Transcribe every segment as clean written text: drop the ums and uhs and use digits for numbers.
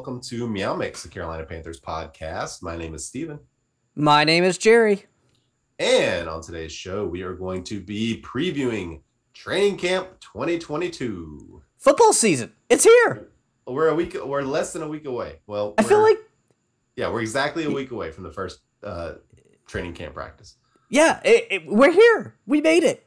welcome to MeowMix, the Carolina Panthers podcast. My name is Steven. My name is Jerry. And on today's show, we are going to be previewing Training Camp 2022. Football season. It's here. We're less than a week away. Well, I feel like... Yeah, we're exactly a week away from the first training camp practice. Yeah, we're here. We made it.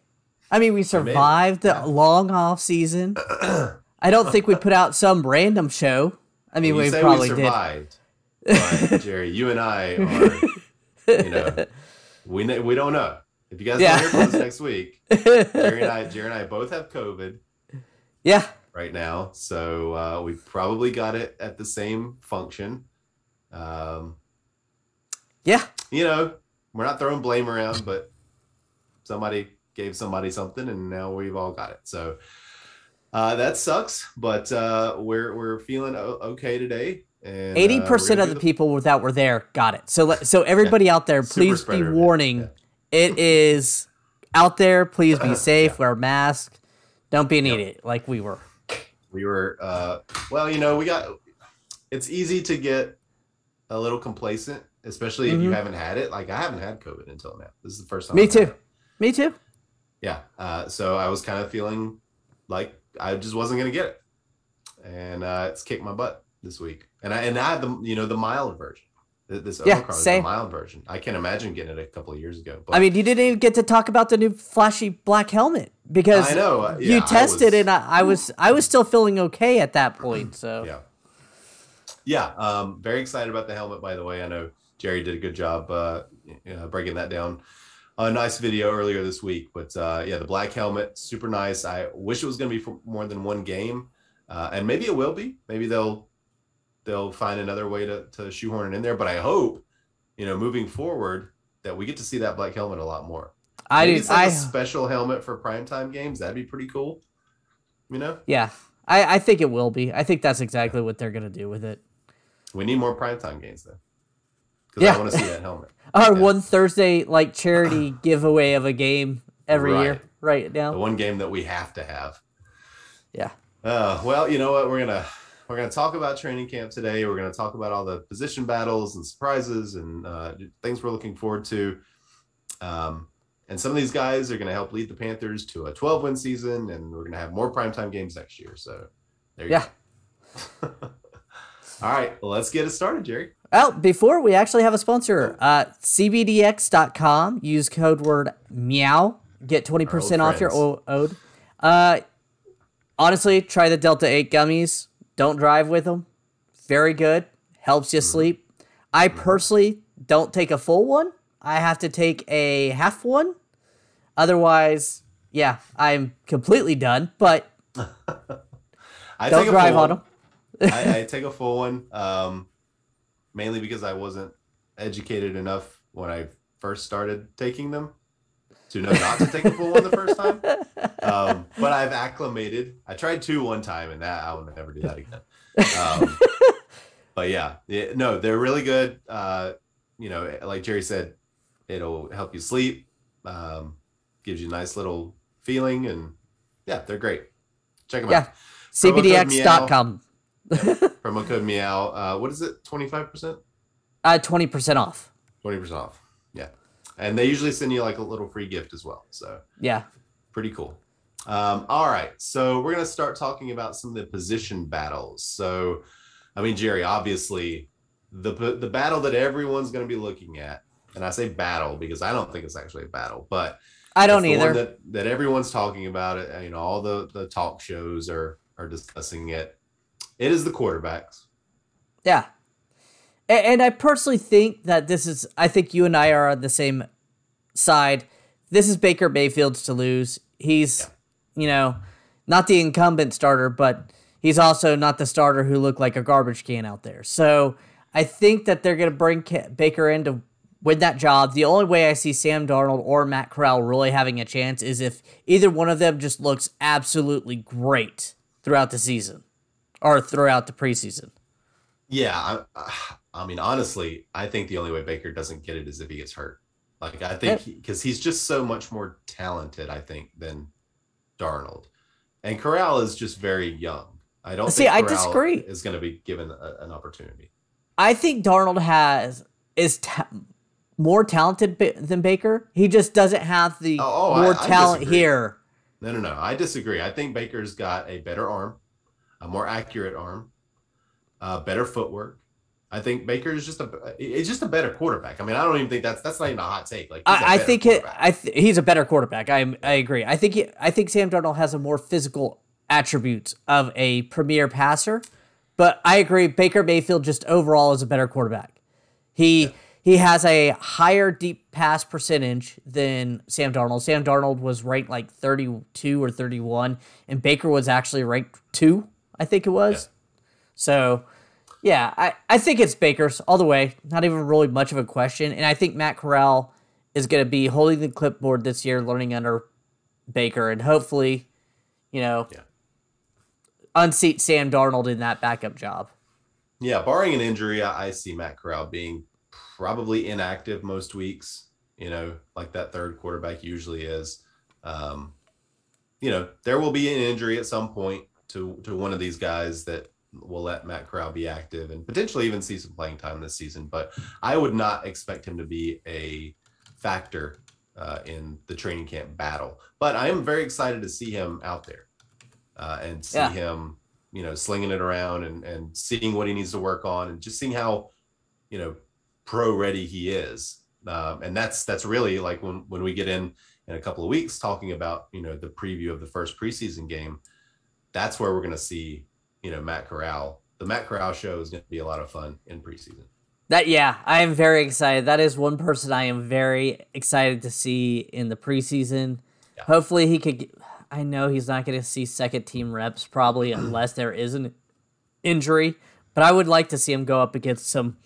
I mean, we survived the long off season. I don't think we put out some random show. I mean, we probably survived, did. But Jerry, you and I are, we don't know. If you guys don't hear from us next week, Jerry and I both have COVID. Yeah. Right now, so we probably got it at the same function. Yeah. We're not throwing blame around, but somebody gave somebody something, and now we've all got it. So that sucks, but we're feeling okay today. And 80% of the people that were there got it. So everybody out there, please be warning. Yeah. It is out there. Please be safe. Wear a mask. Don't be an idiot like we were. We were, it's easy to get a little complacent, especially if you haven't had it. Like, I haven't had COVID until now. This is the first time. Me too. Yeah. So I was kind of feeling like I just wasn't going to get it. And it's kicked my butt this week. And I had the mild version. This Omicron is the mild version. I can't imagine getting it a couple of years ago. But, I mean, you didn't even get to talk about the new flashy black helmet because I know you tested and I was still feeling okay at that point. So very excited about the helmet. By the way, I know Jerry did a good job breaking that down. A nice video earlier this week, but the black helmet, super nice. I wish it was going to be for more than one game, and maybe it will be. Maybe they'll find another way to shoehorn it in there. But I hope, moving forward, that we get to see that black helmet a lot more. It's like a special helmet for primetime games. That'd be pretty cool. Yeah, I think it will be. I think that's exactly what they're going to do with it. We need more primetime games, though. Because I want to see that helmet. One Thursday, charity giveaway of a game every year right now. The one game that we have to have. Yeah. Well, you know what? We're gonna talk about training camp today. We're gonna talk about all the position battles and surprises and things we're looking forward to. And some of these guys are gonna help lead the Panthers to a 12-win season, and we're gonna have more primetime games next year. So there you go. All right, well, let's get it started, Jerry. Well, before we actually have a sponsor, cbdx.com. Use code word meow. Get 20% off your ode. Honestly, try the Delta 8 gummies. Don't drive with them. Very good. Helps you sleep. I personally don't take a full one. I have to take a half one. Otherwise, I'm completely done. But don't drive on them. I take a full one, mainly because I wasn't educated enough when I first started taking them to know not to take a full one the first time. But I've acclimated. I tried 2 one time, and that I will never do that again. But no, they're really good. Like Jerry said, it'll help you sleep, gives you a nice little feeling, and they're great. Check them out. cbdx.com. Promo code meow. What is it? 25%? 20% off. 20% off. Yeah. And they usually send you like a little free gift as well. So pretty cool. All right. So we're going to start talking about some of the position battles. So, I mean, Jerry, obviously the battle that everyone's going to be looking at, and I say battle because I don't think it's actually a battle, but I don't either. One that everyone's talking about it. All the talk shows are discussing it. It is the quarterbacks. Yeah. And I personally think that I think you and I are on the same side. This is Baker Mayfield's to lose. He's, not the incumbent starter, but he's also not the starter who looked like a garbage can out there. So I think that they're going to bring Baker in to win that job. The only way I see Sam Darnold or Matt Corral really having a chance is if either one of them just looks absolutely great throughout the season. Or throughout the preseason. Yeah, I mean, honestly, I think the only way Baker doesn't get it is if he gets hurt. Like, I think because he's just so much more talented, I think, than Darnold. And Corral is just very young. I don't See, think I Corral disagree. is going to be given an opportunity. I think Darnold is more talented than Baker. He just doesn't have the more talent disagree. here. No. I disagree. I think Baker's got a better arm, a more accurate arm, better footwork. I think Baker is just a better quarterback. I mean, I don't even think that's not even a hot take. Like, he's a better quarterback. I agree. I think Sam Darnold has a more physical attributes of a premier passer, but I agree Baker Mayfield just overall is a better quarterback. He has a higher deep pass percentage than Sam Darnold. Sam Darnold was ranked like 32 or 31, and Baker was actually ranked 2, I think it was. Yeah. So, yeah, I think it's Baker's all the way. Not even really much of a question. And I think Matt Corral is going to be holding the clipboard this year, learning under Baker, and hopefully, unseat Sam Darnold in that backup job. Yeah, barring an injury, I see Matt Corral being probably inactive most weeks, like that third quarterback usually is. There will be an injury at some point to one of these guys that will let Matt Corral be active and potentially even see some playing time this season. But I would not expect him to be a factor in the training camp battle. But I am very excited to see him out there and see him, slinging it around and seeing what he needs to work on and just seeing how, pro ready he is. And that's really like when we get in a couple of weeks talking about, the preview of the first preseason game, that's where we're going to see, Matt Corral. The Matt Corral show is going to be a lot of fun in preseason. I am very excited. That is one person I am very excited to see in the preseason. Yeah. Hopefully he could I know he's not going to see second team reps probably unless there is an injury, but I would like to see him go up against some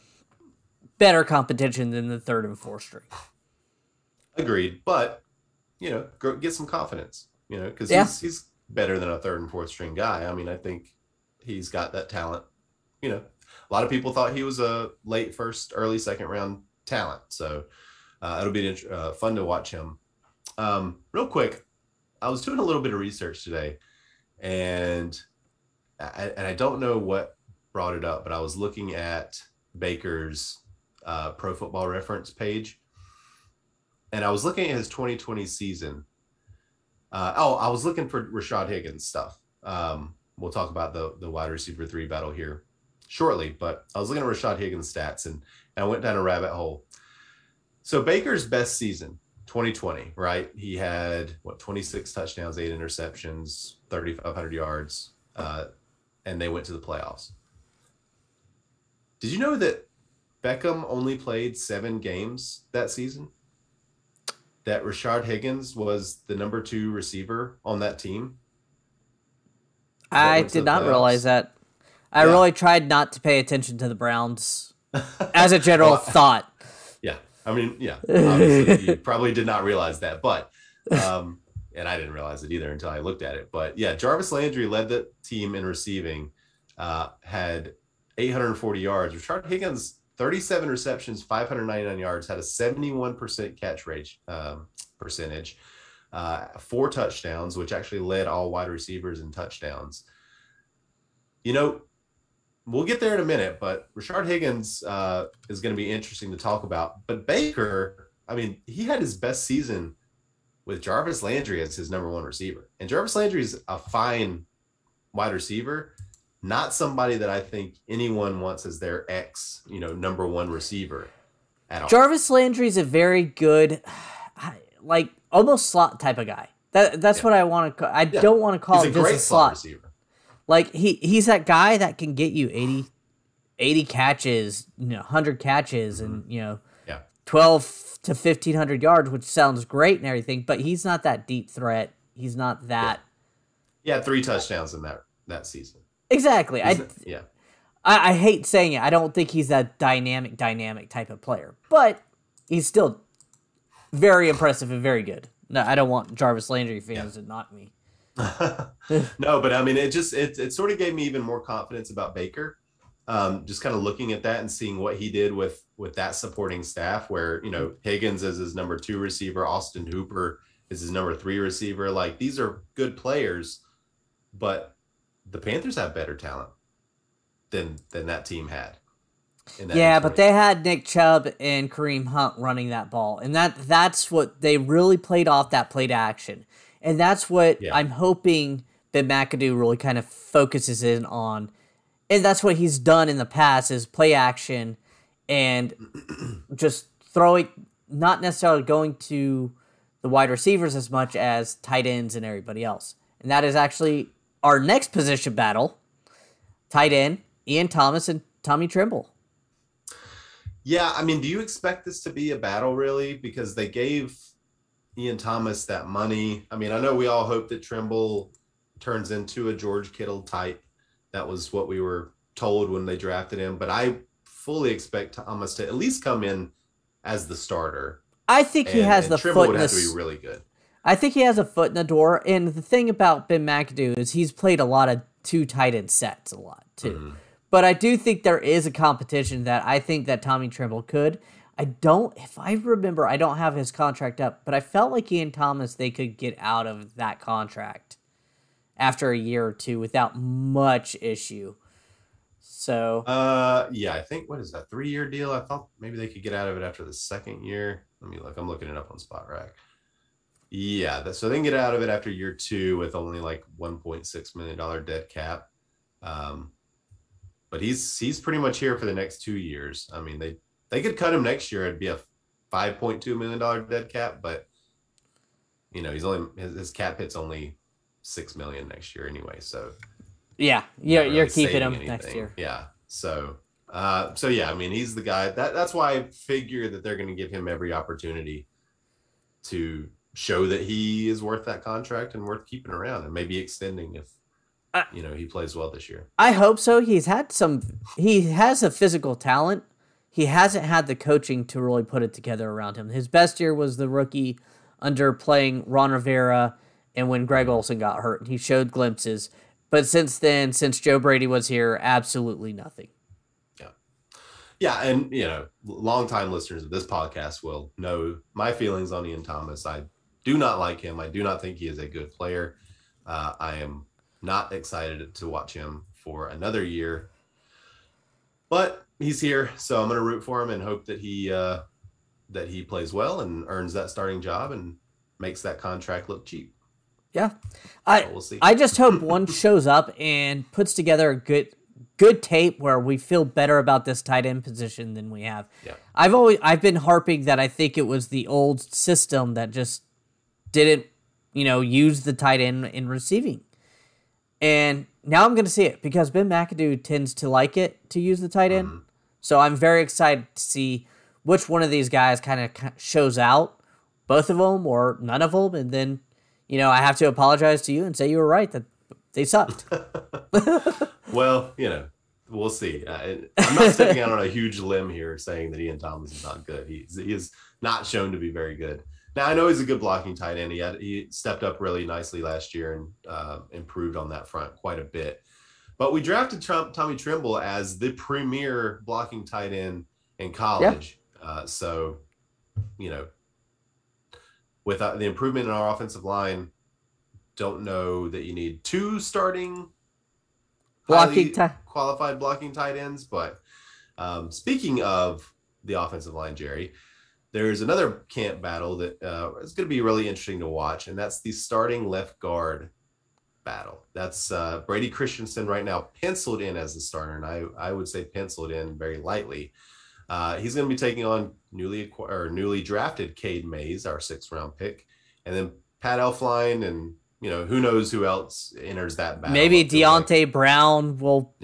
better competition than the third and fourth string. Agreed. But, get some confidence, because he's better than a third and fourth string guy. I mean, I think he's got that talent. A lot of people thought he was a late first, early second round talent. So it'll be fun to watch him. Real quick, I was doing a little bit of research today, and I don't know what brought it up, but I was looking at Baker's Pro Football Reference page, and I was looking at his 2020 season. I was looking for Rashad Higgins stuff. We'll talk about the wide receiver 3 battle here shortly, but I was looking at Rashad Higgins stats and I went down a rabbit hole. So Baker's best season, 2020, right? He had 26 touchdowns, 8 interceptions, 3,500 yards, and they went to the playoffs. Did you know that Beckham only played 7 games that season? That Rashad Higgins was the number 2 receiver on that team? I did not realize that. I really tried not to pay attention to the Browns as a general thought. Yeah. I mean, yeah. Obviously, you probably did not realize that, but and I didn't realize it either until I looked at it. But yeah, Jarvis Landry led the team in receiving, had 840 yards. Rashad Higgins, 37 receptions, 599 yards, had a 71% catch rate percentage, 4 touchdowns, which actually led all wide receivers in touchdowns. We'll get there in a minute, but Rashad Higgins is going to be interesting to talk about. But Baker, I mean, he had his best season with Jarvis Landry as his number 1 receiver. And Jarvis Landry is a fine wide receiver, not somebody that I think anyone wants as their number 1 receiver at all. Jarvis Landry is a very good, like almost slot type of guy. That's what I want to call. I don't want to call him just a slot receiver. Like he's that guy that can get you 80 catches, 100 catches, and 12 to 1,500 yards, which sounds great and everything. But he's not that deep threat. He's not that. He had 3 touchdowns in that season. Exactly. I hate saying it. I don't think he's that dynamic type of player, but he's still very impressive and very good. No, I don't want Jarvis Landry fans to knock me. No, but I mean, it sort of gave me even more confidence about Baker. Just kind of looking at that and seeing what he did with that supporting staff, where Higgins is his number 2 receiver, Austin Hooper is his number 3 receiver. Like, these are good players, but the Panthers have better talent than that team had. In that Yeah, but Detroit. they had Nick Chubb and Kareem Hunt running that ball, and that's what they really played off, that play to action, and that's what Yeah. I'm hoping that McAdoo really kind of focuses in on, and that's what he's done in the past is play action, and just throwing, not necessarily going to the wide receivers as much as tight ends and everybody else, and that is actually our next position battle: tight end Ian Thomas and Tommy Tremble. Yeah, I mean, do you expect this to be a battle really? Because they gave Ian Thomas that money. I mean, I know we all hope that Trimble turns into a George Kittle type. That was what we were told when they drafted him. But I fully expect Thomas to at least come in as the starter. I think he has the Trimble foot would in have to the. be really good. I think he has a foot in the door. And the thing about Ben McAdoo is he's played a lot of two tight end sets a lot too. Mm-hmm. But I do think there is a competition that I think that Tommy Tremble could. I don't, if I remember, I don't have his contract up, but I felt like Ian Thomas, they could get out of that contract after a year or two without much issue. So, Yeah, I think, what is that, 3-year deal? I thought maybe they could get out of it after the second year. Let me look. I'm looking it up on Spot Rack. Yeah, so they can get out of it after year 2 with only like $1.6 million dead cap. But he's pretty much here for the next 2 years. I mean, they could cut him next year. It'd be a $5.2 million dead cap, but you know, his cap hit's only $6 million next year anyway. So yeah, you're keeping him next year. Yeah. So yeah, I mean, he's the guy that's why I figure that they're going to give him every opportunity to show that he is worth that contract and worth keeping around and maybe extending if he plays well this year. I hope so. He has a physical talent. He hasn't had the coaching to really put it together around him. His best year was the rookie under playing Ron Rivera and when Greg Olsen got hurt. He showed glimpses. But since then, since Joe Brady was here, absolutely nothing. Yeah. Yeah, and, longtime listeners of this podcast will know my feelings on Ian Thomas. I do not like him. I do not think he is a good player. I am not excited to watch him for another year. But he's here, so I'm going to root for him and hope that he plays well and earns that starting job and makes that contract look cheap. Yeah, we'll see. I just hope one shows up and puts together a good tape where we feel better about this tight end position than we have. Yeah. I've been harping that I think it was the old system that just didn't use the tight end in receiving, and now I'm going to see it because Ben McAdoo tends to like it to use the tight end. Mm-hmm. So I'm very excited to see which one of these guys kind of shows out, both of them or none of them, and then. I have to apologize to you and say you were right that they sucked. Well, we'll see. I'm not stepping out on a huge limb here saying that Ian Thomas is not good. He is not shown to be very good. Now, I know he's a good blocking tight end. He stepped up really nicely last year and improved on that front quite a bit. But we drafted Tommy Tremble as the premier blocking tight end in college. Yeah. With the improvement in our offensive line, don't know that you need 2 starting qualified blocking tight ends. But speaking of the offensive line, Jerry, there's another camp battle that is going to be really interesting to watch, and that's the starting left guard battle. That's Brady Christensen right now penciled in as the starter, and I would say penciled in very lightly. He's going to be taking on newly drafted Cade Mays, our 6th-round pick, and then Pat Elflein, and who knows who else enters that battle. Maybe Deontay Brown will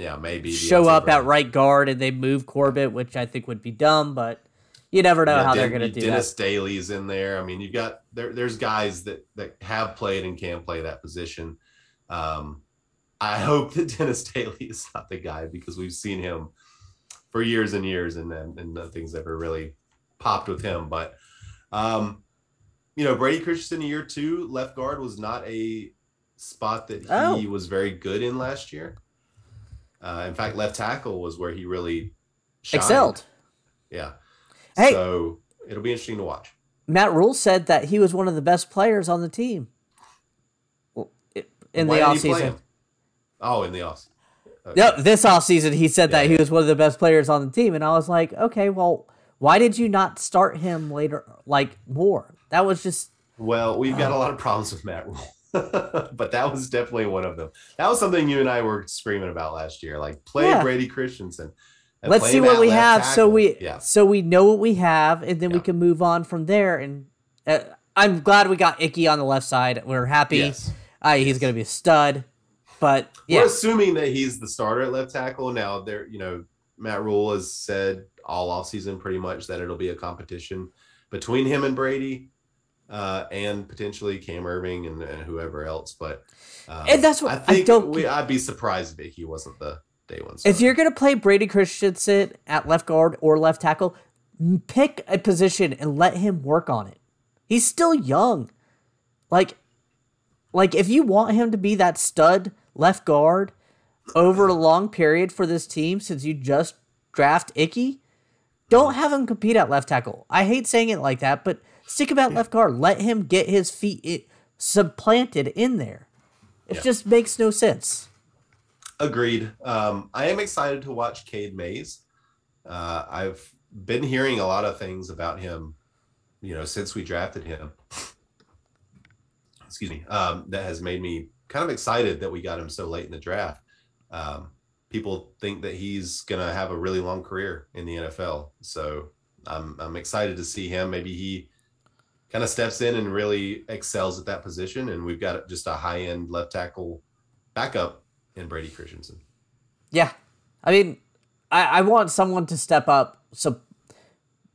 show up at right guard, and they move Corbett, which I think would be dumb, but you never know how they're going to do Dennis that. Daly's in there. I mean, you've got there's guys that have played and can play that position. I hope that Dennis Daly is not the guy because we've seen him for years and years, and nothing's ever really popped with him. But, Brady Christensen in year 2, left guard was not a spot that he was very good in last year. In fact, left tackle was where he really excelled. Yeah. Hey, so it'll be interesting to watch. Matt Rule said that he was one of the best players on the team in the offseason. Oh, in the off. No, this offseason he said that he yeah. was one of the best players on the team, and I was like, okay, well, why did you not start him later, like more? That was just. Well, we've got a lot of problems with Matt Rule, but that was definitely one of them. That was something you and I were screaming about last year. Like play Brady Christensen. Let's see what we have, tackle. so we know what we have, and then we can move on from there. And I'm glad we got Icky on the left side. We're happy. Yes. He's going to be a stud. But we're assuming that he's the starter at left tackle. Now, there, Matt Rule has said all offseason pretty much that it'll be a competition between him and Brady, and potentially Cam Irving and whoever else. But and that's what I think I'd be surprised if he wasn't the day one starter. If you're going to play Brady Christensen at left guard or left tackle, pick a position and let him work on it. He's still young. Like if you want him to be that stud left guard over a long period for this team, since you just draft Icky, don't have him compete at left tackle. I hate saying it like that, but stick him at left guard. Let him get his feet supplanted in there. It just makes no sense. Agreed. I am excited to watch Cade Mays. I've been hearing a lot of things about him, since we drafted him. Excuse me. That has made me kind of excited that we got him so late in the draft. People think that he's going to have a really long career in the NFL. So I'm excited to see him. Maybe he kind of steps in and really excels at that position. And we've got just a high-end left tackle backup in Brady Christensen. Yeah. I mean, I want someone to step up. So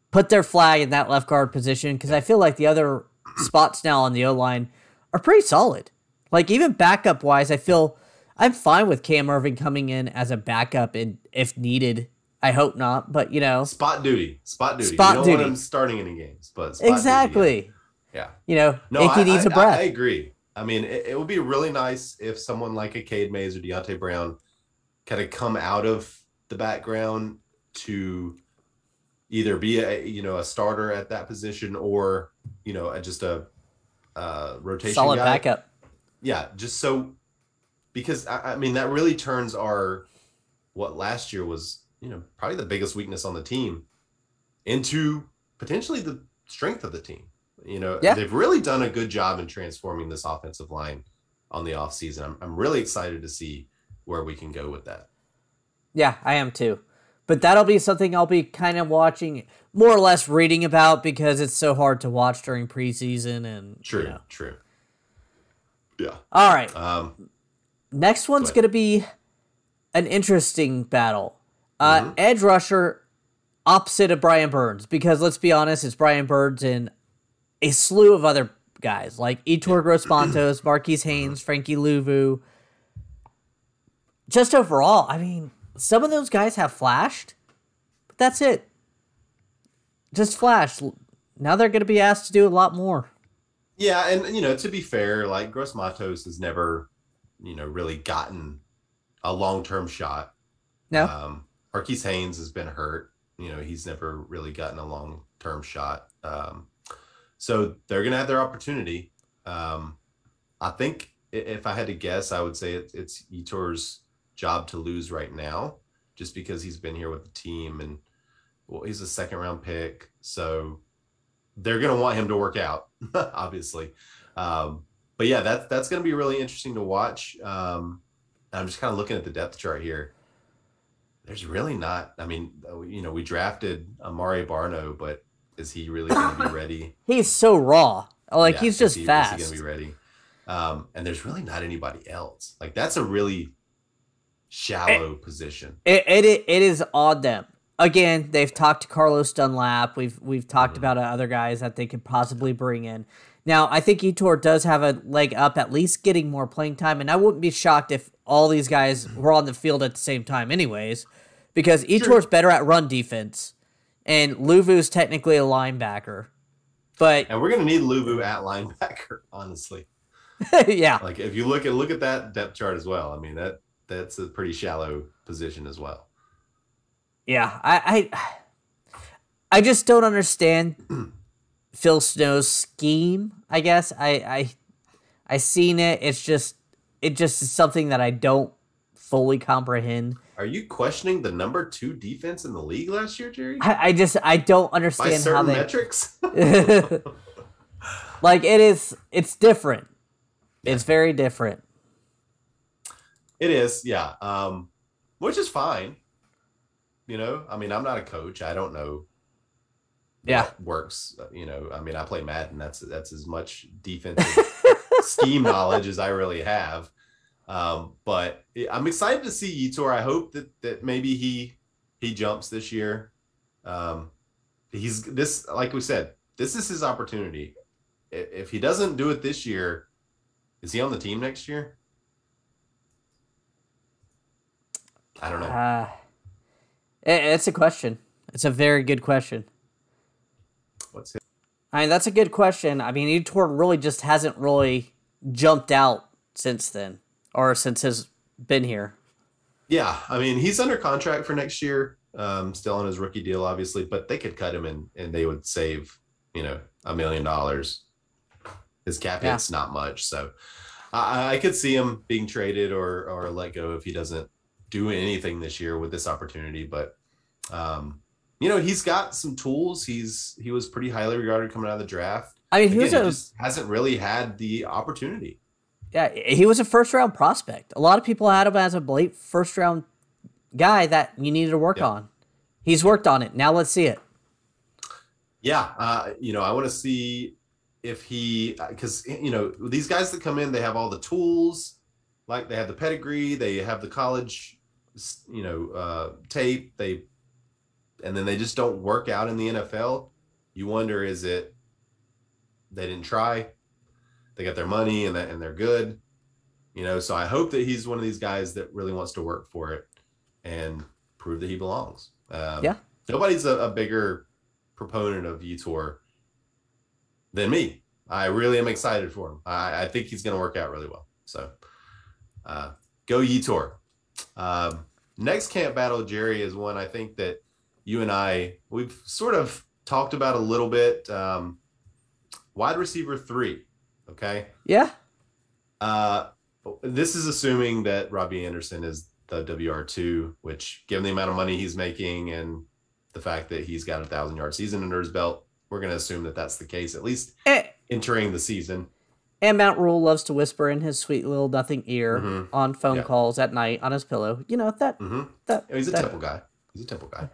put their flag in that left guard position, because I feel like the other spots now on the O-line are pretty solid. Like, even backup-wise, I feel I'm fine with Cam Irving coming in as a backup if needed. I hope not, but, Spot duty. You don't want him starting any games, but spot exactly. Duty, yeah. Icky needs a breath. I agree. I mean, it would be really nice if someone like a Cade Mays or Deontay Brown kind of come out of the background to either be a starter at that position or, just a rotation solid guy. Backup. Yeah, just so, because I mean that really turns what last year was probably the biggest weakness on the team into potentially the strength of the team. They've really done a good job in transforming this offensive line on the offseason. I'm really excited to see where we can go with that. Yeah, I am too. But that'll be something I'll be kind of watching, more or less reading about, because it's so hard to watch during preseason. And True. Yeah. All right. Next one's going to be an interesting battle. Edge rusher opposite of Brian Burns, because let's be honest, it's Brian Burns and a slew of other guys like Ettore Gross-Matos, Marquise Haynes, Frankie Louvu. Just overall, I mean, some of those guys have flashed, but that's it. Just flashed. Now they're going to be asked to do a lot more. Yeah, and to be fair, like Gross-Matos has never, really gotten a long-term shot. No. Marquise Haynes has been hurt. He's never really gotten a long-term shot. So they're going to have their opportunity. I think if I had to guess, I would say it's Ettore's job to lose right now, just because he's been here with the team and he's a second-round pick. So they're going to want him to work out, obviously. But yeah, that's going to be really interesting to watch. I'm just kind of looking at the depth chart here. There's really not. I mean, we drafted Amari Barno, but is he really going to be ready? He's so raw. He's just fast. Is he going to be ready? And there's really not anybody else. Like, that's a really shallow position. It is on them. Again, they've talked to Carlos Dunlap. We've talked about other guys that they could possibly bring in. Now, I think Ettore does have a leg up, at least getting more playing time, and I wouldn't be shocked if all these guys were on the field at the same time anyways, because Ettore's better at run defense, and Luvu's technically a linebacker. And we're going to need Louvu at linebacker, honestly. Yeah. Like, if you look at that depth chart as well, I mean, that's a pretty shallow position as well. Yeah, I just don't understand Phil Snow's scheme, I guess. I seen it. It just is something that I don't fully comprehend. Are you questioning the number 2 defense in the league last year, Jerry? I don't By understand how certain they metrics? like it's different. Yeah. It's very different. It is, yeah. Which is fine. You know, I mean, I'm not a coach. I don't know what works. You know, I mean, I play Madden. That's as much defensive scheme knowledge as I really have. But I'm excited to see Yetur. I hope that maybe he jumps this year. He's this, like we said, this is his opportunity. If he doesn't do it this year, is he on the team next year? I don't know. It's a question. It's a very good question. What's it? I mean, that's a good question. I mean, Yetur really just hasn't really jumped out since then, or since he's been here. Yeah, I mean, he's under contract for next year, still on his rookie deal, obviously, but they could cut him and they would save, you know, $1 million. His cap hit's not much, so I could see him being traded or let go if he doesn't do anything this year with this opportunity. But you know, he's got some tools. He was pretty highly regarded coming out of the draft. I mean, he just hasn't really had the opportunity. Yeah, he was a first-round prospect. A lot of people had him as a late first-round guy that you needed to work on. He's worked on it. Now let's see it. Yeah, you know, I want to see if because, you know, these guys that come in, they have all the tools, like they have the pedigree, they have the college, you know, tape, and then they just don't work out in the NFL. You wonder, is it they didn't try? They got their money and they're good, you know. So I hope that he's one of these guys that really wants to work for it and prove that he belongs. Nobody's a bigger proponent of Yetur than me. I really am excited for him. I think he's going to work out really well. So go Yetur. Next camp battle, Jerry, is one I think that you and we've sort of talked about a little bit. Wide receiver 3. Okay. Yeah. This is assuming that Robbie Anderson is the WR2, which, given the amount of money he's making and the fact that he's got a 1,000-yard season under his belt, we're going to assume that that's the case, at least entering the season. And Mount Rule loves to whisper in his sweet little nothing ear on phone calls at night on his pillow. You know, that he's a Temple guy. He's a Temple guy.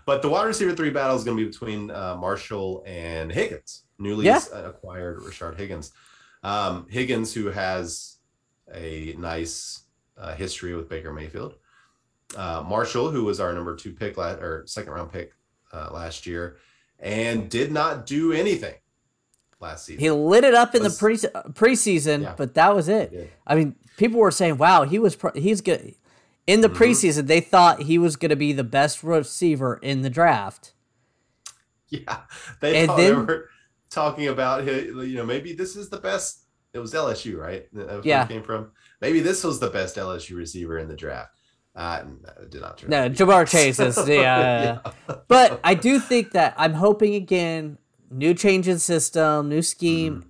But the wide receiver 3 battle is going to be between Marshall and Higgins, newly acquired Rashard Higgins. Higgins, who has a nice history with Baker Mayfield. Marshall, who was our number 2 pick or second round pick last year, and did not do anything last season. He lit it up in the preseason, but that was it. I mean, people were saying, "Wow, he's good." In the preseason, they thought he was going to be the best receiver in the draft. Yeah, they were talking about, you know, maybe this is the best. It was LSU, right? That's where it came from. Maybe this was the best LSU receiver in the draft. It did not turn. No, Jamar Chase is But I do think that I'm hoping again, new change in system, new scheme.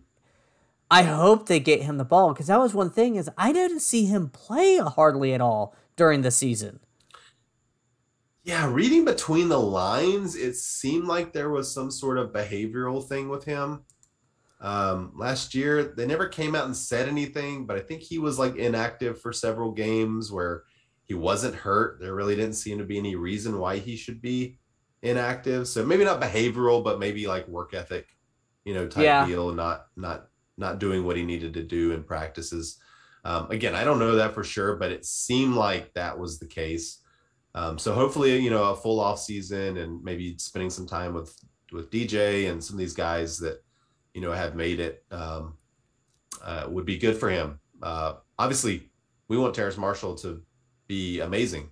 I hope they get him the ball, because that was one thing is I didn't see him play hardly at all during the season. Yeah, reading between the lines, it seemed like there was some sort of behavioral thing with him. Last year, they never came out and said anything, but I think he was like inactive for several games where he wasn't hurt. There really didn't seem to be any reason why he should be inactive. So maybe not behavioral, but maybe like work ethic, you know, type deal, not doing what he needed to do in practices. Again, I don't know that for sure, but it seemed like that was the case. So hopefully, you know, a full off season and maybe spending some time with DJ and some of these guys that, you know, have made it would be good for him. Obviously, we want Terrace Marshall to be amazing.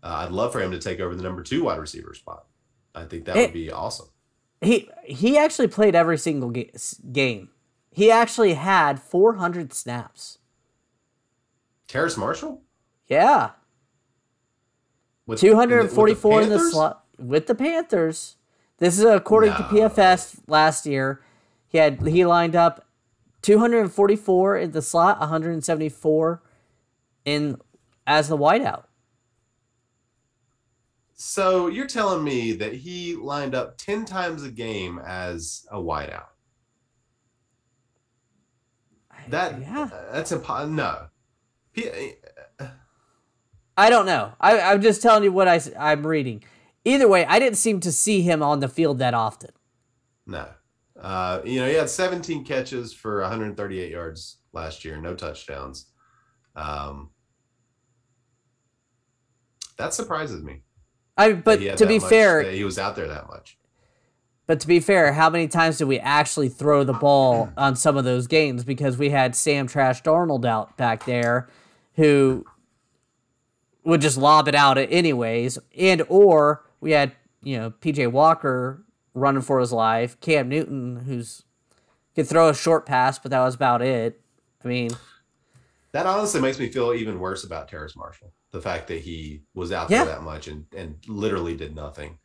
I'd love for him to take over the number 2 wide receiver spot. I think that would be awesome. He actually played every single game. He actually had 400 snaps. Terrace Marshall? Yeah. 244 in the slot with the Panthers. This is according to PFS last year. He lined up 244 in the slot, 174 in as the wideout. So you're telling me that he lined up 10 times a game as a wideout? Yeah. That's impossible. No. I don't know. I'm just telling you what I'm reading. Either way, I didn't seem to see him on the field that often. No. He had 17 catches for 138 yards last year, no touchdowns. That surprises me. But to be fair, he was out there that much. But to be fair, how many times did we actually throw the ball on some of those games? Because we had Sam Trash Darnold out back there, who would just lob it out anyways, or we had PJ Walker running for his life, Cam Newton who's could throw a short pass, but that was about it. I mean, that honestly makes me feel even worse about Terrace Marshall. The fact that he was out there that much and literally did nothing.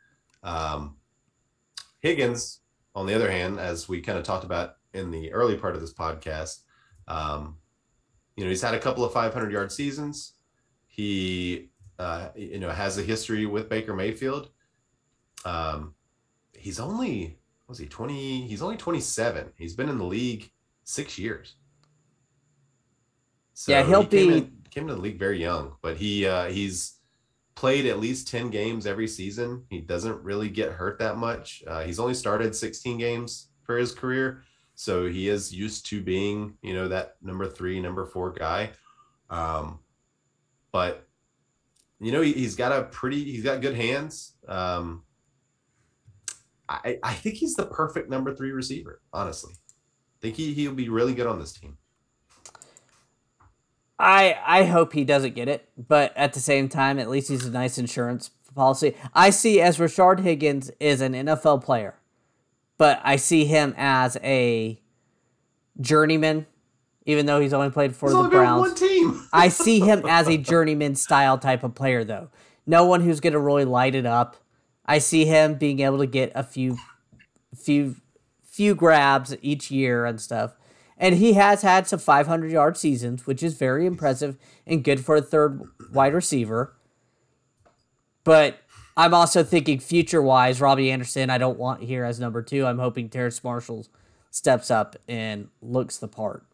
Higgins, on the other hand, as we kind of talked about in the early part of this podcast, he's had a couple of 500-yard seasons. He, has a history with Baker Mayfield. He's only 20? He's only 27. He's been in the league 6 years. So yeah, came into the league very young, but he's played at least 10 games every season. He doesn't really get hurt that much. He's only started 16 games for his career. So he is used to being, that number 3, number 4 guy. But he's got good hands. I think he's the perfect number 3 receiver, honestly. I think he'll be really good on this team. I hope he doesn't get it, but at the same time, at least he's a nice insurance policy. I see as Rashard Higgins is an NFL player, but I see him as a journeyman, even though he's only played for the Browns. One team. I see him as a journeyman style type of player, though. No one who's going to really light it up. I see him being able to get a few grabs each year and stuff. And he has had some 500-yard seasons, which is very impressive and good for a third wide receiver. But I'm also thinking future-wise, Robbie Anderson, I don't want here as number 2. I'm hoping Terrace Marshall steps up and looks the part.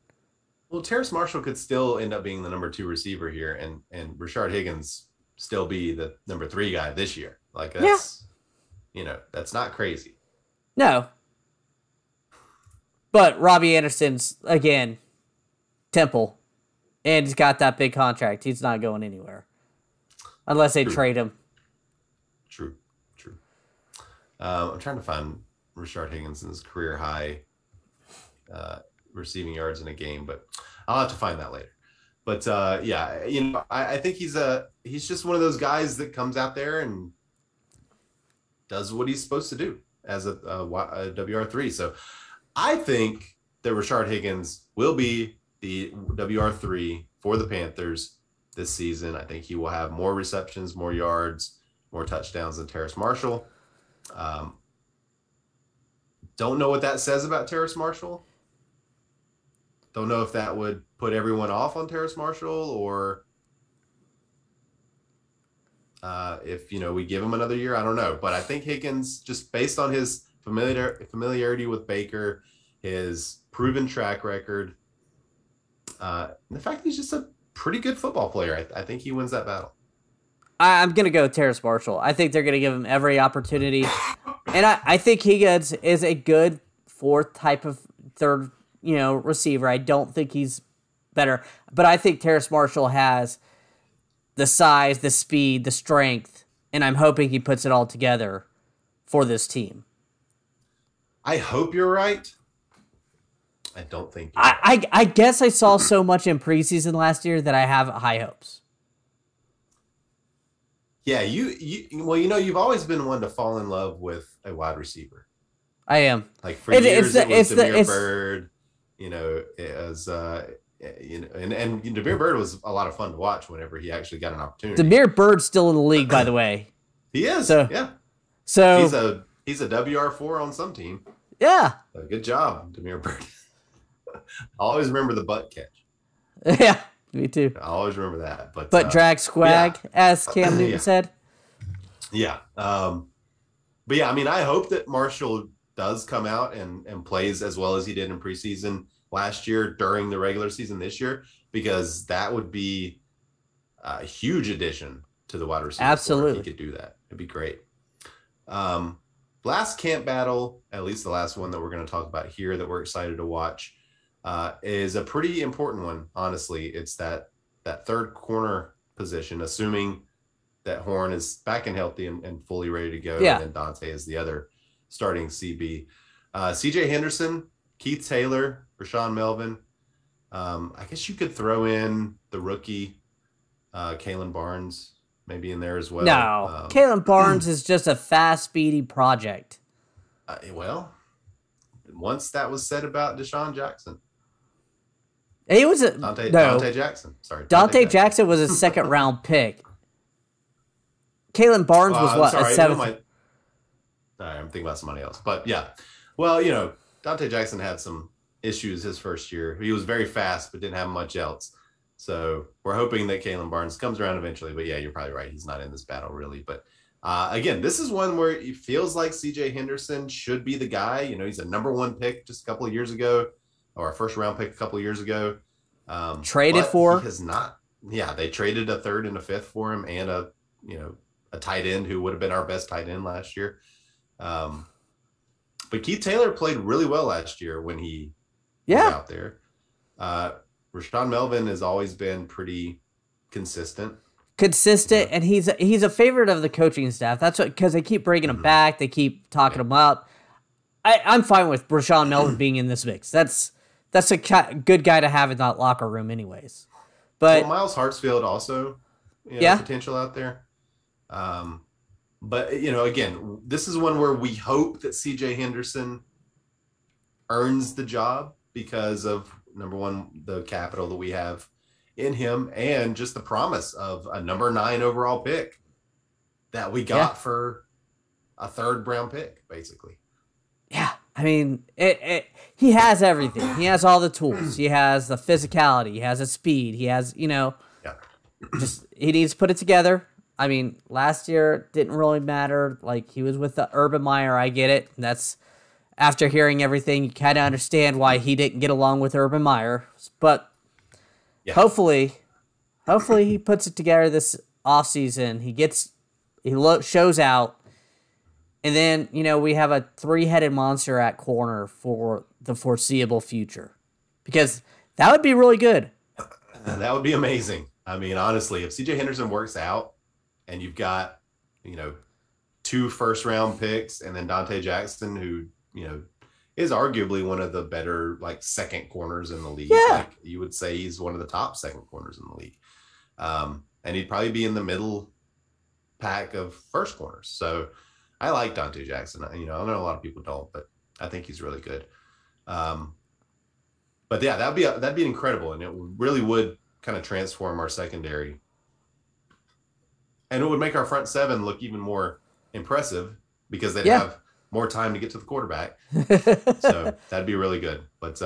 Well, Terrace Marshall could still end up being the number 2 receiver here, and Rashard Higgins still be the number 3 guy this year. Like, that's, that's not crazy. No. But Robbie Anderson's, again, Temple. And he's got that big contract. He's not going anywhere. Unless they trade him. True. I'm trying to find Rashard Higgins' career high receiving yards in a game, but I'll have to find that later. But, I think he's just one of those guys that comes out there and does what he's supposed to do as a WR3. So I think that Rashard Higgins will be the WR3 for the Panthers this season. I think he will have more receptions, more yards, more touchdowns than Terrace Marshall. Don't know what that says about Terrace Marshall. Don't know if that would put everyone off on Terrace Marshall or if, we give him another year. I don't know. But I think Higgins, just based on his familiarity with Baker, his proven track record, and the fact that he's just a pretty good football player, I think he wins that battle. I'm going to go with Terrace Marshall. I think they're going to give him every opportunity. And I think Higgins is a good fourth type of third, receiver. I don't think he's better. But I think Terrace Marshall has the size, the speed, the strength, and I'm hoping he puts it all together for this team. I hope you're right. I don't think you're right. I guess I saw so much in preseason last year that I have high hopes. Yeah, you've always been one to fall in love with a wide receiver. I am. Like for years, it was Demir Bird. And Demir Bird was a lot of fun to watch whenever he actually got an opportunity. Demir Bird's still in the league, by the way. He is. So, yeah. So he's a WR4 on some team. Yeah. Good job, Demir Bird. I always remember the butt catch. Yeah. Me too. I always remember that. But drag swag, as Cam Newton yeah. said. Yeah. But yeah, I mean, I hope that Marshall does come out and plays as well as he did in preseason last year during the regular season this year, because that would be a huge addition to the wide receiver. Absolutely. If he could do that. It'd be great. Last camp battle, at least the last one that we're going to talk about here that we're excited to watch, is a pretty important one, honestly. It's that third corner position, assuming that Horn is back and healthy and fully ready to go. Yeah. And then Dante is the other starting CB. CJ Henderson, Keith Taylor, Rashawn Melvin. I guess you could throw in the rookie, Kalen Barnes, maybe in there as well. No, Kalen Barnes is just a fast, speedy project. Well, once that was said about Deshaun Jackson. He was Dante Jackson. Sorry, Dante Jackson was a second round pick. Kalen Barnes was what? Sorry, a seventh. I'm thinking about somebody else. But yeah, well, Dante Jackson had some issues his first year. He was very fast, but didn't have much else. So we're hoping that Kalen Barnes comes around eventually. But yeah, you're probably right. He's not in this battle really. But again, this is one where it feels like CJ Henderson should be the guy. He's a number one pick just a couple of years ago, or a first round pick a couple of years ago. Traded for? He has not. Yeah, they traded a third and a fifth for him, and a tight end who would have been our best tight end last year. But Keith Taylor played really well last year when he was out there. Rashawn Melvin has always been pretty consistent. And he's a favorite of the coaching staff. That's what, because they keep bringing him back. They keep talking him up. I'm fine with Rashawn Melvin being in this mix. That's a good guy to have in that locker room anyways. But Miles Hartsfield also, potential out there. But again, this is one where we hope that CJ Henderson earns the job because of, number one, the capital that we have in him, and just the promise of a number 9 overall pick that we got for a third round pick, basically. Yeah. I mean, he has everything. He has all the tools. He has the physicality. He has the speed. He has, just, he needs to put it together. I mean, last year didn't really matter. Like, he was with the Urban Meyer. I get it. That's, after hearing everything, you kind of understand why he didn't get along with Urban Meyer. But hopefully he puts it together this offseason. He shows out. And then, we have a 3-headed monster at corner for the foreseeable future. Because that would be really good. That would be amazing. I mean, honestly, if CJ Henderson works out and you've got, 2 first-round picks and then Dante Jackson, who, is arguably one of the better, second corners in the league. Yeah. You would say he's one of the top second corners in the league. And he'd probably be in the middle pack of first corners. So I like Dante Jackson. I know a lot of people don't, but I think he's really good. But yeah, that'd be incredible, and it really would kind of transform our secondary, and it would make our front seven look even more impressive because they'd have more time to get to the quarterback. So that'd be really good. But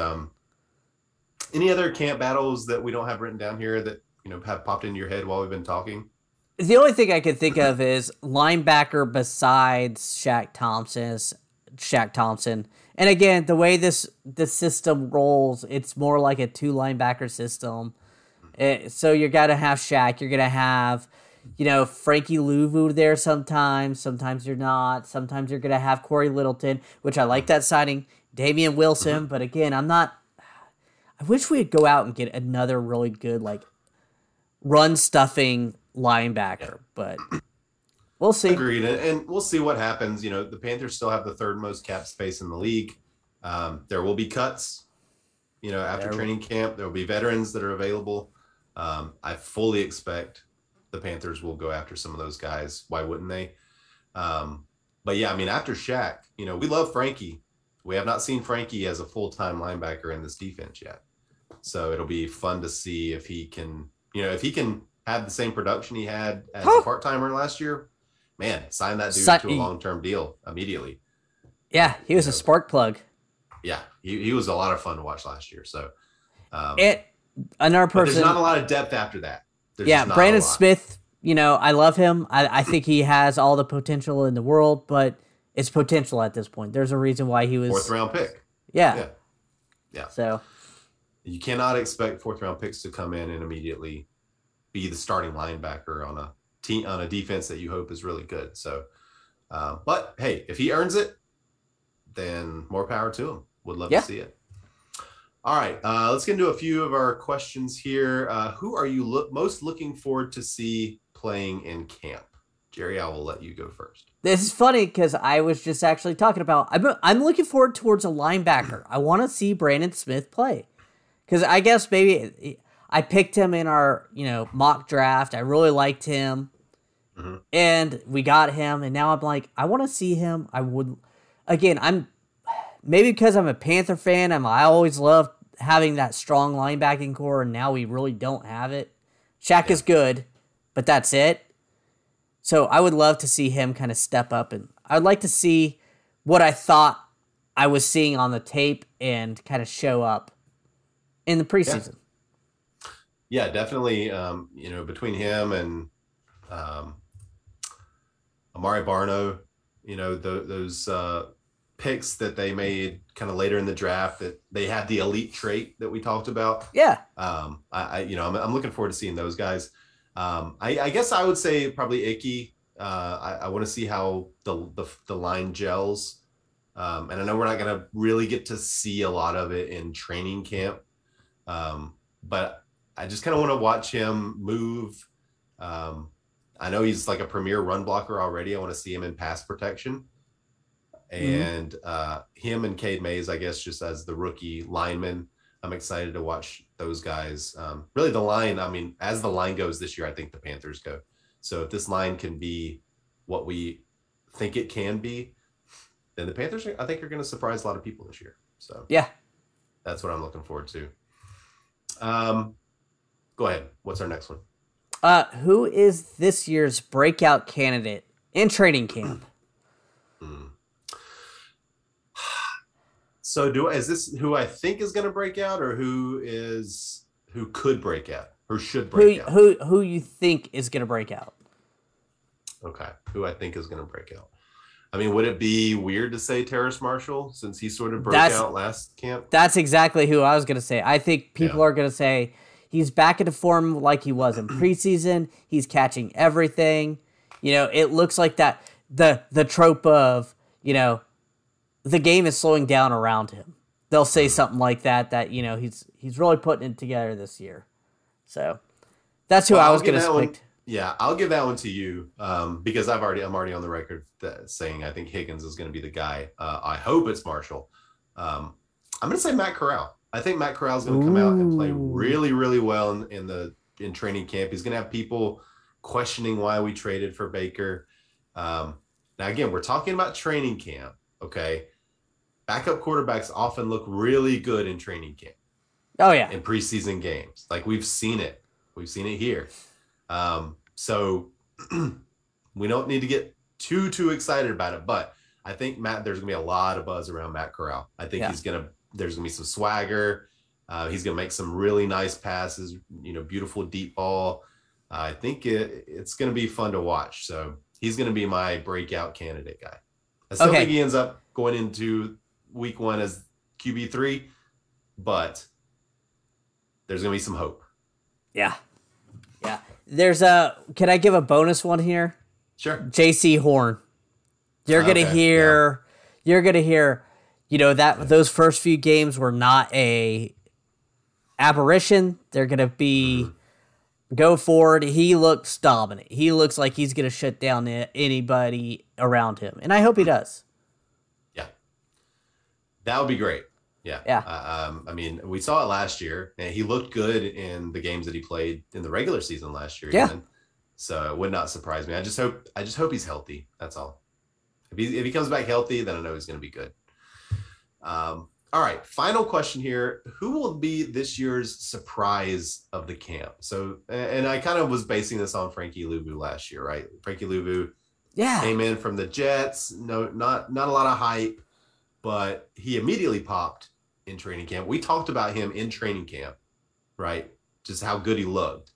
any other camp battles that we don't have written down here that have popped into your head while we've been talking? The only thing I could think of is linebacker besides Shaq Thompson. And again, the way this system rolls, it's more like a 2 linebacker system. So you're going to have Shaq. You're going to have, Frankie Louvu there sometimes. Sometimes you're not. Sometimes you're going to have Corey Littleton, which I like that signing. Damian Wilson. But again, I wish we'd go out and get another really good, run-stuffing linebacker, but we'll see. Agreed, and we'll see what happens. The Panthers still have the 3rd most cap space in the league. There will be cuts, after training camp. There will be veterans that are available. I fully expect the Panthers will go after some of those guys. Why wouldn't they? But yeah, I mean, after Shaq, we love Frankie. We have not seen Frankie as a full-time linebacker in this defense yet. So it'll be fun to see if he can, have the same production he had as a part-timer last year. Man, sign that dude to a long-term deal immediately. Yeah, he was a spark plug. Yeah, he was a lot of fun to watch last year. So, Another But there's person. not a lot of depth after that. There's Yeah, just not a Brandon lot. Smith. I love him. I think he has all the potential in the world, but it's potential at this point. There's a reason why he Fourth was. round pick. Yeah. Yeah. Yeah. So. You cannot expect fourth round picks to come in and immediately be the starting linebacker on a team on a defense that you hope is really good. So, but hey, if he earns it, then more power to him. Would love to see it. All right, let's get into a few of our questions here. Who are you most looking forward to see playing in camp? Jerry, I will let you go first. This is funny because I was just actually talking about. I'm looking forward towards a linebacker. I want to see Brandon Smith play because I guess maybe I picked him in our mock draft. I really liked him, and we got him. And now I'm like, I want to see him. I would again. I'm maybe because I'm a Panther fan. I always loved having that strong linebacking core, and now we really don't have it. Shaq is good, but that's it. So I would love to see him kind of step up, and I'd like to see what I thought I was seeing on the tape and kind of show up in the preseason. Yeah, definitely. Between him and Amari Barno, those picks that they made kind of later in the draft, that they had the elite trait that we talked about. Yeah. I'm looking forward to seeing those guys. I guess I would say probably Icky. I want to see how the line gels. And I know we're not going to really get to see a lot of it in training camp. But I just kind of want to watch him move. I know he's like a premier run blocker already. I want to see him in pass protection. And him and Cade Mays, I guess, just as the rookie lineman, I'm excited to watch those guys. Really, the line, as the line goes this year, I think the Panthers go. So if this line can be what we think it can be, then the Panthers, I think, are going to surprise a lot of people this year. So yeah, that's what I'm looking forward to. Go ahead. What's our next one? Who is this year's breakout candidate in training camp? So is this who I think is going to break out, or who could break out, or should break out? Who you think is going to break out? Okay, who I think is going to break out. Would it be weird to say Terrace Marshall since he sort of broke out last camp? That's exactly who I was going to say. I think people are going to say he's back into form like he was in preseason. He's catching everything. It looks like that the trope of, the game is slowing down around him. They'll say something like that he's really putting it together this year. So that's who I was going to pick. Yeah, I'll give that one to you because I'm already on the record saying I think Higgins is going to be the guy. I hope it's Marshall. I'm going to say Matt Corral. I think Matt Corral is going to come out and play really, really well in training camp. He's going to have people questioning why we traded for Baker. Now, again, we're talking about training camp, okay? Backup quarterbacks often look really good in training camp. Oh, yeah. In preseason games. Like, we've seen it. We've seen it here. So we don't need to get too excited about it, but I think there's gonna be a lot of buzz around Matt Corral. I think there's gonna be some swagger. He's gonna make some really nice passes, beautiful deep ball. I think it's gonna be fun to watch. So he's gonna be my breakout candidate guy. I still think he ends up going into week 1 as QB3, but there's gonna be some hope. Yeah. Yeah. Can I give a bonus one here? Sure. JC Horn. You're going to hear, those first few games were not a aberration. They're going to be go forward. He looks dominant. He looks like he's going to shut down anybody around him. And I hope he does. Yeah. That would be great. Yeah. Yeah. We saw it last year, and he looked good in the games that he played in the regular season last year. Yeah. Even. So it would not surprise me. I just hope he's healthy. That's all. If he comes back healthy, then I know he's going to be good. All right. Final question here. Who will be this year's surprise of the camp? So, and I kind of was basing this on Frankie Louvu last year, right? Frankie Louvu came in from the Jets. No, not a lot of hype, but he immediately popped in training camp. We talked about him in training camp right? Just how good he looked.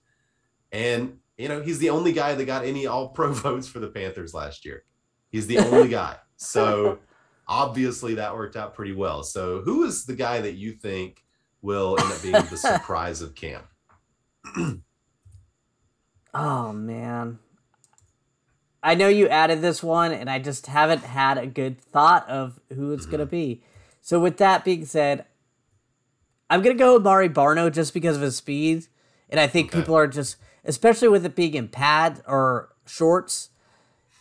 And, he's the only guy that got any all-pro votes for the Panthers last year. He's the only guy. So obviously that worked out pretty well. So who is the guy that you think will end up being the surprise of camp? Oh, man. I know you added this one, and I just haven't had a good thought of who it's going to be. So with that being said, I'm going to go with Mari Barno just because of his speed. And I think people are just, especially with it being in pads or shorts,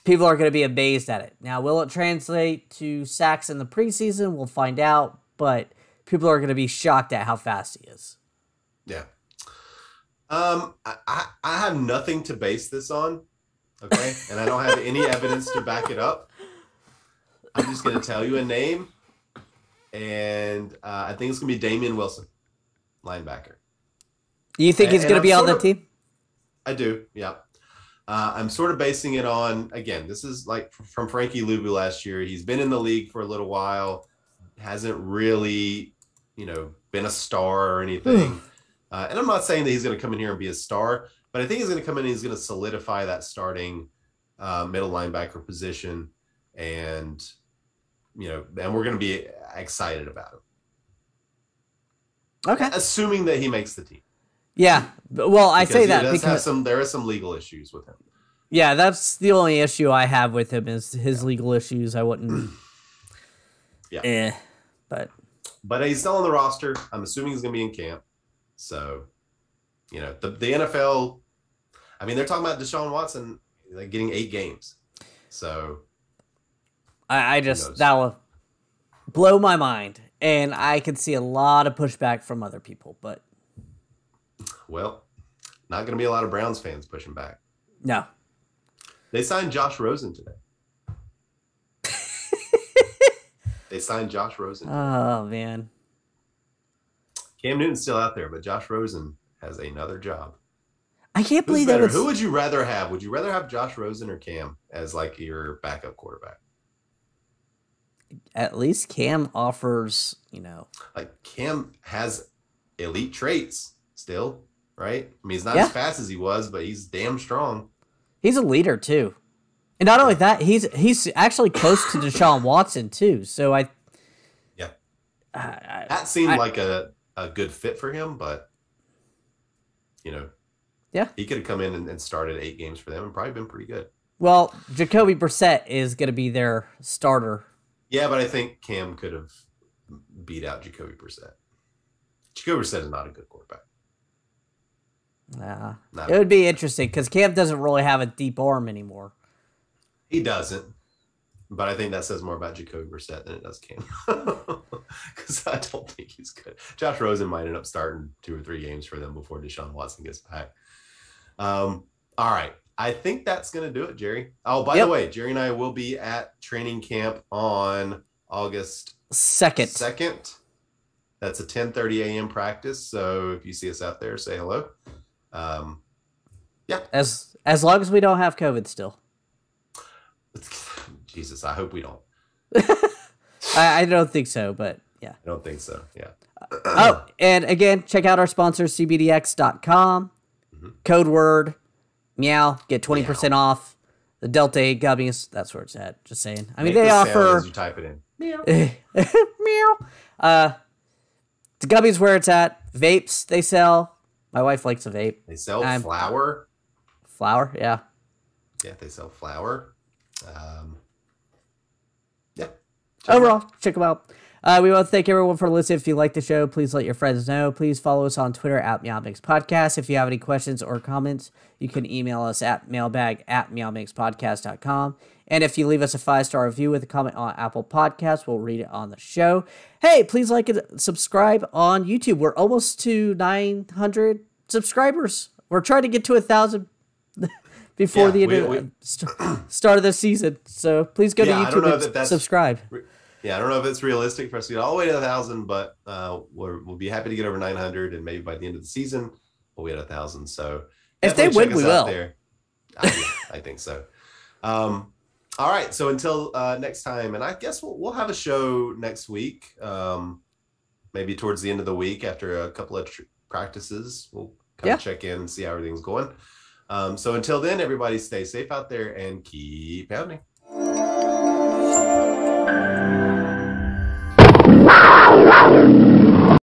people are going to be amazed at it. Now, will it translate to sacks in the preseason? We'll find out. But people are going to be shocked at how fast he is. Yeah. I have nothing to base this on, okay? And I don't have any evidence to back it up. I'm just going to tell you a name, and I think it's going to be Damian Wilson, linebacker. You think he's going to be on the team? I do, yeah. I'm sort of basing it on, again, this is like from Frankie Luvu last year. He's been in the league for a little while, hasn't really, been a star or anything. And I'm not saying that he's going to come in here and be a star, but I think he's going to come in and he's going to solidify that starting middle linebacker position. And, and we're going to be excited about him. Okay. Assuming that he makes the team. Yeah. Well, I say that because there are some legal issues with him. Yeah, that's the only issue I have with him is his legal issues. I wouldn't. Yeah. But he's still on the roster. I'm assuming he's going to be in camp. So, the NFL, I mean, they're talking about Deshaun Watson getting 8 games. So, that will blow my mind. And I can see a lot of pushback from other people, but. Well, not going to be a lot of Browns fans pushing back. No. They signed Josh Rosen today. They signed Josh Rosen today. Oh, man. Cam Newton's still out there, but Josh Rosen has another job. I can't believe that. Who would you rather have? Would you rather have Josh Rosen or Cam as your backup quarterback? At least Cam offers, Cam has elite traits still, right? I mean, he's not as fast as he was, but he's damn strong. He's a leader too. And not only that, he's actually close to Deshaun Watson too. So that seemed like a good fit for him, but he could have come in and started 8 games for them and probably been pretty good. Well, Jacoby Brissett is going to be their starter. Yeah, but I think Cam could have beat out Jacoby Brissett. Jacoby Brissett is not a good quarterback. It would be interesting because Cam doesn't really have a deep arm anymore. He doesn't. But I think that says more about Jacoby Brissett than it does Cam. Because I don't think he's good. Josh Rosen might end up starting 2 or 3 games for them before Deshaun Watson gets back. All right. I think that's going to do it, Jerry. Oh, by the way, Jerry and I will be at training camp on August 2nd. That's a 10:30 a.m. practice. So if you see us out there, say hello. As long as we don't have COVID still. Jesus, I hope we don't. I don't think so, but yeah. I don't think so, yeah. And again, check out our sponsor, cbdx.com. Code word, meow, get 20% off. The Delta 8 gummies, that's where it's at. Just saying. I mean, they offer... As you type it in. Meow. Meow. The gummies where it's at. Vapes, they sell. My wife likes a vape. They sell flour. Flour, yeah. Yeah, they sell flour. Overall, check them out. We want to thank everyone for listening. If you like the show, please let your friends know. Please follow us on Twitter at MeowMix Podcast. If you have any questions or comments, you can email us at mailbag@meowmixpodcast.com. And if you leave us a 5-star review with a comment on Apple Podcasts, we'll read it on the show. Hey, please like and subscribe on YouTube. We're almost to 900 subscribers. We're trying to get to 1,000 before the end of start of the season. So please go to YouTube and subscribe. Yeah, I don't know if it's realistic for us to get all the way to 1,000, but we'll be happy to get over 900, and maybe by the end of the season, we'll be at 1,000. So if they win, we will. I think so. All right, so until next time, and I guess we'll have a show next week, maybe towards the end of the week after a couple of practices, we'll kind Yeah. of check in and see how everything's going. So until then, everybody stay safe out there and keep pounding.